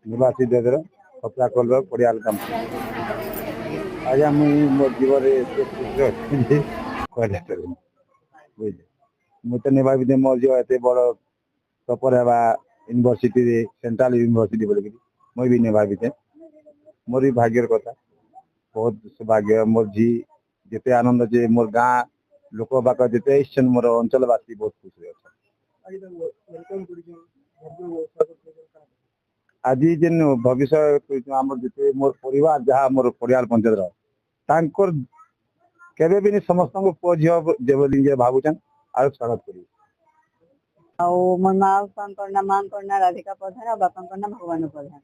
निवासी देदर कपड़ा कलर पड़ियाल काम आजा मुई मोर जीवन कहले बुझे मुझे तो नहीं भावी मोर जो एत बड़ टपर है यूनिवर्सिटी सेंट्रल यूनिवर्सिटी बोल मुई भी नहीं भावी मोर भी भाग्यर कथा बहुत सौभाग्य मोर झी जिते आनंद जे मोर गाँ लोक बाक जिते इच्छन मोर अंचलवासी बहुत खुश आज जेन भविष्य आम जिते मोर परिवार जहाँ मोर परिवार पंचायत केबे भी समस्त पुओ झील भावुन आर स्वागत करी मोर माँ ना राधिका प्रधान और बापा ना भगवान प्रधान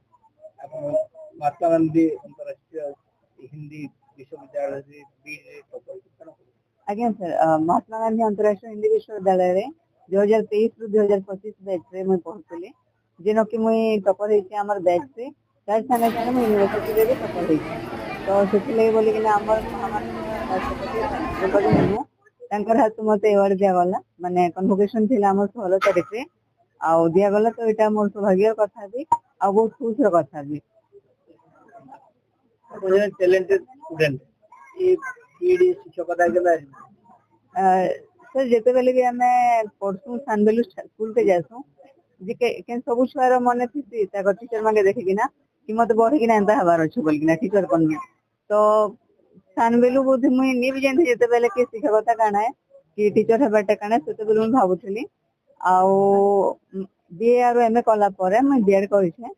महात्मा गांधी अंतरराष्ट्रीय हिंदी विश्वविद्यालय आज्ञा सर महात्मा गांधी अंतरराष्ट्रीय हिंदी विश्वविद्यालय 2023 रु 2025 बैच रे मुई पढ़ुतली जेनो कि मुई टॉपर हेछि हमर बैच से चार साल जाने मुई यूनिवर्सिटी रे भी टॉपर हेछि तो सेति लागि बोली कि हमर महामाननीय राष्ट्रपति द्रौपदी मुर्मू तांकर हाथ मते अवार्ड दिया गला माने कन्वोकेशन थिला हमर 16 तारिख रे आ दिया गला तो एटा मोर सौभाग्य कथा भी आ बहुत खुश र कथा भी टैलेंटेड स्टूडेंट ये पीडी शिक्षकता के सर जेते बेले भी हमें पढ़सु सानबेलु स्कूल के जासु जे के सब छुआर मन थी ताको टीचर माके देखि किना कि मते बढ़ी किना एंता हबार अछि बोल किना टीचर कोन तो सानबेलु बुद्धि मुई नि भी जानथि जेते बेले के शिक्षकता काना है कि टीचर हेबाटा काना सेते बेले मुई भाबुथली आ बीए और एमए कला परे मुई बीएड करिछे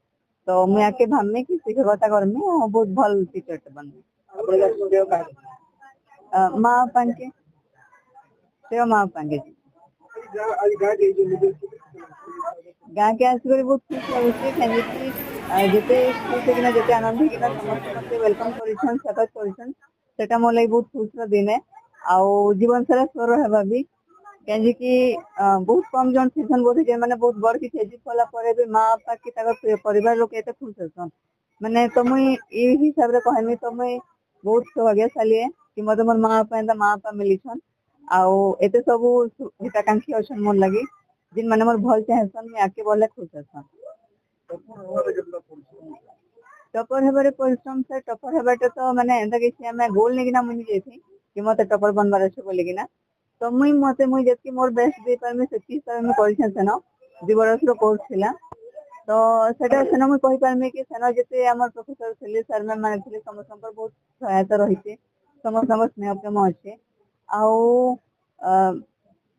तो मुई आके भामने कि शिक्षकता करमी बहुत भल टीचर बनमी माँ पांके सेवा माँ पांके गाँ के आस बहुत खुश लगुच कहीं जिते खुश होना जिते आनंद होना समस्त मत वेलकम कर स्वागत कर मोर लगे बहुत खुश दिन है आउ जीवन सारा स्वर है भी कहीं कि बहुत कम जन सीजन बोधे जे माने बहुत बड़ किसी एजिट कला परे भी माँ बापा की परिवार लोग एते खुश असन माने तो मुई ई हिसाब रे कहमी तो मुई बहुत सौभाग्यशाली है कि मते मोर माँ बापा मिलीछन आउ एते सब हिताकांक्षी अछन मोर लगी जिन माने मोर भल चाहसन मैं आके बोले खुश असन टॉपर हेबारे परिश्रम से टॉपर हेबाटे तो माने एंता किसी हमें गोल नहीं किना मुनि जेथि कि मते टॉपर बनबार अछि बोली किना तो मुई जति मोर बेस्ट दे परमे सेति हिसाब में करिछन सेनो 2 बरस रो कोर्स थिला तो सेटा सेनो मुई कहि परमे कि सेनो जति हमर प्रोफेसर थिले सर मैम माने थिले समस्त बहुत सहायता रहिছে समस्त स्नेह प्रेम अछि आउ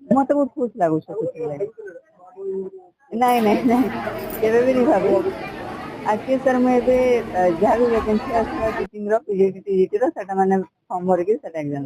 मते बहुत खुश लागु छ नहीं नहीं नहीं केबे भी नहीं भाबे आके सर मैं जहाँ भी वैकेंसी आसला टीचिंग रो पीजीटी टीजीटी रो सेटा माने फॉर्म भर के सेटा एग्जाम